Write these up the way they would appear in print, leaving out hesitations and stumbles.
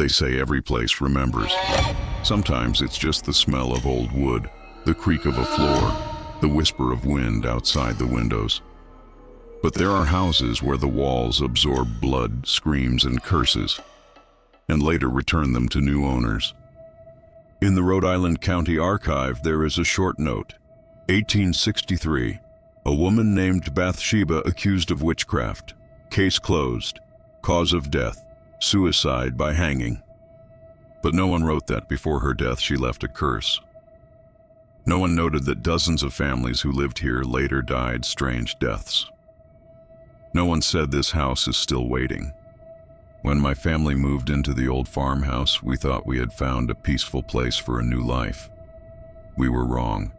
They say every place remembers. Sometimes it's just the smell of old wood, the creak of a floor, the whisper of wind outside the windows. But there are houses where the walls absorb blood, screams, and curses, and later return them to new owners. In the Rhode Island County Archive, there is a short note. 1863. A woman named Bathsheba accused of witchcraft. Case closed. Cause of death: suicide by hanging. But no one wrote that before her death she left a curse. No one noted that dozens of families who lived here later died strange deaths. No one said this house is still waiting. When my family moved into the old farmhouse, we thought we had found a peaceful place for a new life. We were wrong.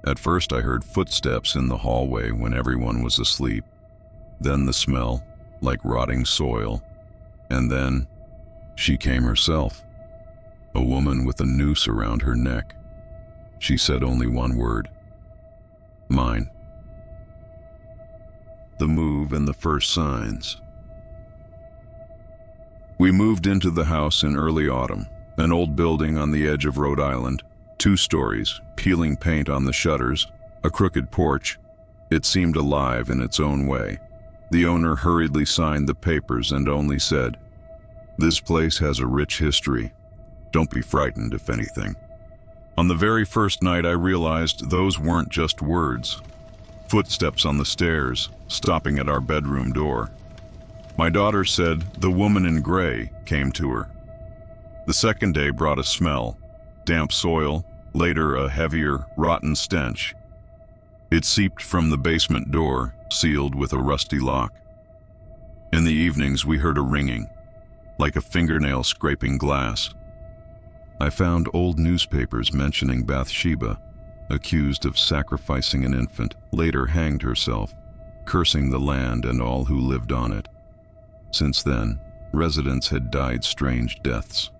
At first I heard footsteps in the hallway when everyone was asleep. Then the smell, like rotting soil. And then she came herself. A woman with a noose around her neck. She said only one word: mine. The move and the first signs. We moved into the house in early autumn, an old building on the edge of Rhode Island, 2 stories, peeling paint on the shutters, a crooked porch. It seemed alive in its own way. The owner hurriedly signed the papers and only said, "This place has a rich history. Don't be frightened, if anything." On the very first night I realized those weren't just words. Footsteps on the stairs, stopping at our bedroom door. My daughter said the woman in gray came to her. The second day brought a smell, damp soil, later a heavier, rotten stench. It seeped from the basement door, sealed with a rusty lock. In the evenings we heard a ringing, like a fingernail scraping glass. I found old newspapers mentioning Bathsheba, accused of sacrificing an infant, later hanged herself, cursing the land and all who lived on it. Since then, residents had died strange deaths.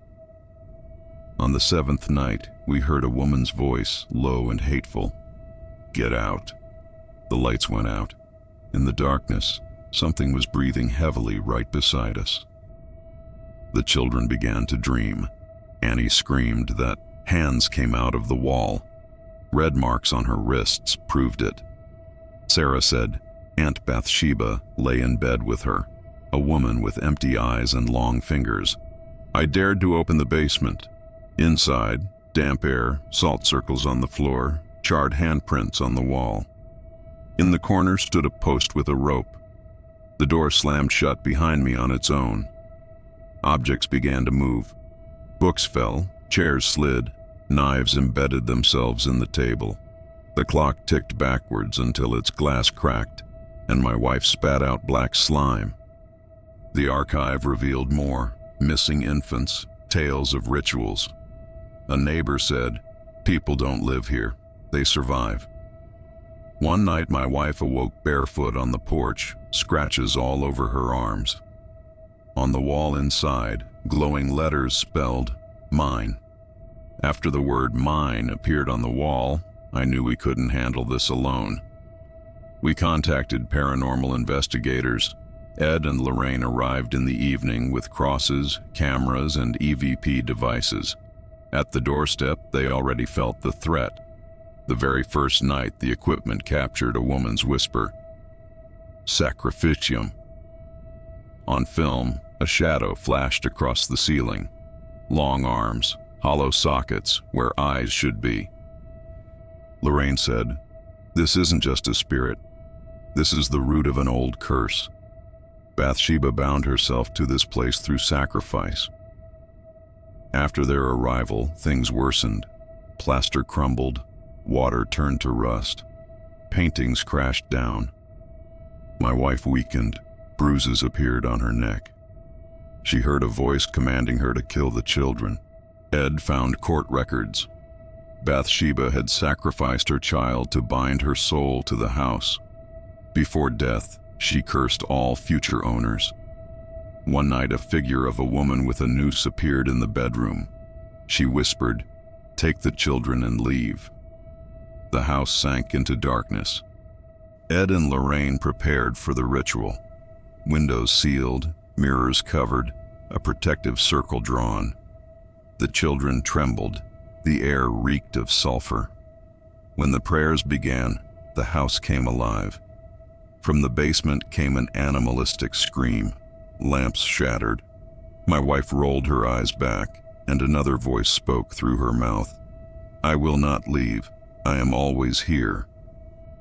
On the 7th night, we heard a woman's voice, low and hateful. "Get out." The lights went out. In the darkness, something was breathing heavily right beside us. The children began to dream. Annie screamed that hands came out of the wall. Red marks on her wrists proved it. Sarah said Aunt Bathsheba lay in bed with her, a woman with empty eyes and long fingers. I dared to open the basement. Inside, damp air, salt circles on the floor, charred handprints on the wall. In the corner stood a post with a rope. The door slammed shut behind me on its own. Objects began to move. Books fell, chairs slid, knives embedded themselves in the table. The clock ticked backwards until its glass cracked, and my wife spat out black slime. The archive revealed more: missing infants, tales of rituals. A neighbor said, "People don't live here, they survive." One night my wife awoke barefoot on the porch, scratches all over her arms. On the wall inside, glowing letters spelled "mine." After the word "mine" appeared on the wall, I knew we couldn't handle this alone. We contacted paranormal investigators. Ed and Lorraine arrived in the evening with crosses, cameras, and EVP devices. At the doorstep, they already felt the threat. The very first night, the equipment captured a woman's whisper, "Sacrificium." On film, a shadow flashed across the ceiling. Long arms, hollow sockets where eyes should be. Lorraine said, "This isn't just a spirit. This is the root of an old curse. Bathsheba bound herself to this place through sacrifice." After their arrival, things worsened. Plaster crumbled, water turned to rust, paintings crashed down. My wife weakened, bruises appeared on her neck. She heard a voice commanding her to kill the children. Ed found court records. Bathsheba had sacrificed her child to bind her soul to the house. Before death, she cursed all future owners. One night, a figure of a woman with a noose appeared in the bedroom. She whispered, "Take the children and leave." The house sank into darkness. Ed and Lorraine prepared for the ritual. Windows sealed, mirrors covered, a protective circle drawn. The children trembled. The air reeked of sulfur. When the prayers began, the house came alive. From the basement came an animalistic scream. Lamps shattered. My wife rolled her eyes back, and another voice spoke through her mouth. "I will not leave. I am always here."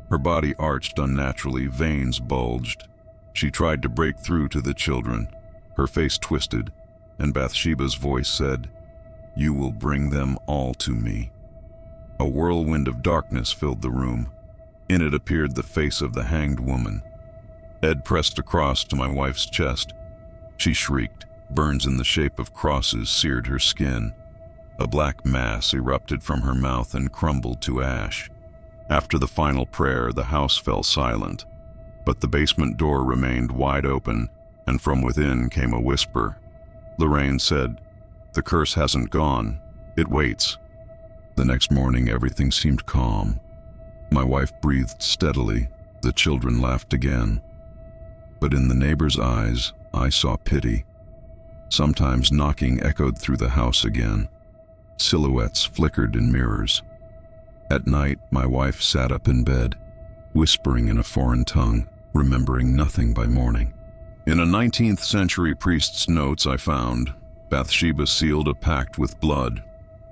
Her body arched unnaturally, veins bulged. She tried to break through to the children. Her face twisted, and Bathsheba's voice said, "You will bring them all to me." A whirlwind of darkness filled the room. In it appeared the face of the hanged woman. Ed pressed across to my wife's chest. She shrieked. Burns in the shape of crosses seared her skin. A black mass erupted from her mouth and crumbled to ash. After the final prayer, the house fell silent, but the basement door remained wide open, and from within came a whisper. Lorraine said, "The curse hasn't gone. It waits." The next morning, everything seemed calm. My wife breathed steadily. The children laughed again. But in the neighbors' eyes, I saw pity. Sometimes knocking echoed through the house again. Silhouettes flickered in mirrors. At night, my wife sat up in bed, whispering in a foreign tongue, remembering nothing by morning. In a 19th century priest's notes I found, Bathsheba sealed a pact with blood.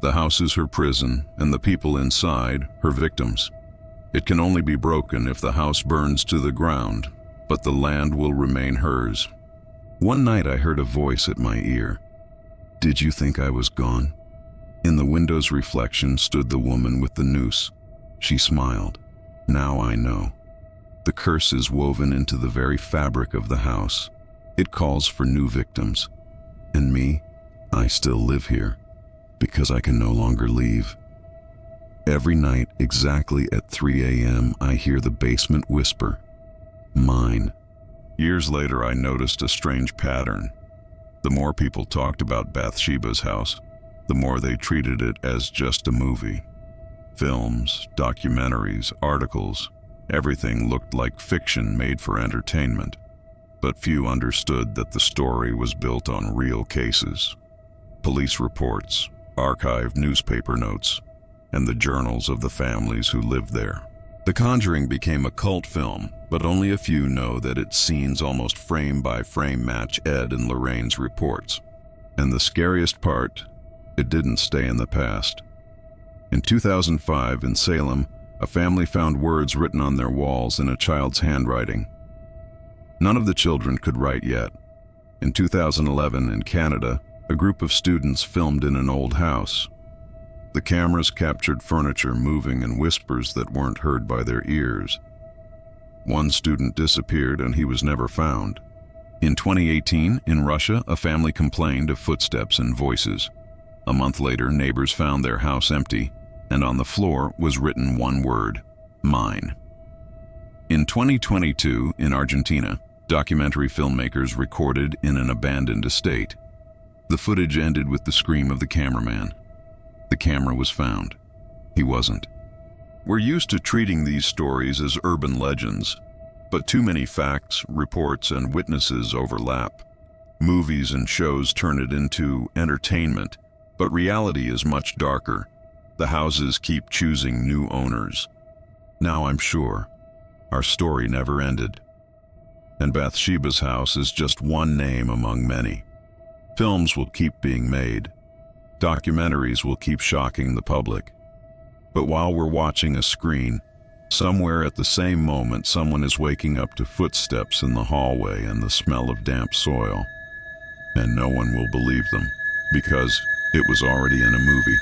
The house is her prison, and the people inside, her victims. It can only be broken if the house burns to the ground, but the land will remain hers. One night I heard a voice at my ear. "Did you think I was gone?" In the window's reflection stood the woman with the noose. She smiled. "Now I know. The curse is woven into the very fabric of the house. It calls for new victims. And me, I still live here, because I can no longer leave." Every night, exactly at 3 a.m., I hear the basement whisper, "Mine." Years later, I noticed a strange pattern. The more people talked about Bathsheba's house, the more they treated it as just a movie. Films, documentaries, articles, everything looked like fiction made for entertainment. But few understood that the story was built on real cases. Police reports, archived newspaper notes, and the journals of the families who lived there. The Conjuring became a cult film, but only a few know that its scenes almost frame by frame match Ed and Lorraine's reports. And the scariest part, it didn't stay in the past. In 2005 in Salem, a family found words written on their walls in a child's handwriting. None of the children could write yet. In 2011 in Canada, a group of students filmed in an old house. The cameras captured furniture moving and whispers that weren't heard by their ears. One student disappeared and he was never found. In 2018, in Russia, a family complained of footsteps and voices. A month later, neighbors found their house empty, and on the floor was written one word, "Mine." In 2022, in Argentina, documentary filmmakers recorded in an abandoned estate. The footage ended with the scream of the cameraman. The camera was found. He wasn't. We're used to treating these stories as urban legends, but too many facts, reports, and witnesses overlap. Movies and shows turn it into entertainment, but reality is much darker. The houses keep choosing new owners. Now I'm sure our story never ended. And Bathsheba's house is just one name among many. Films will keep being made. Documentaries will keep shocking the public. But while we're watching a screen, somewhere at the same moment someone is waking up to footsteps in the hallway and the smell of damp soil. And no one will believe them, because it was already in a movie.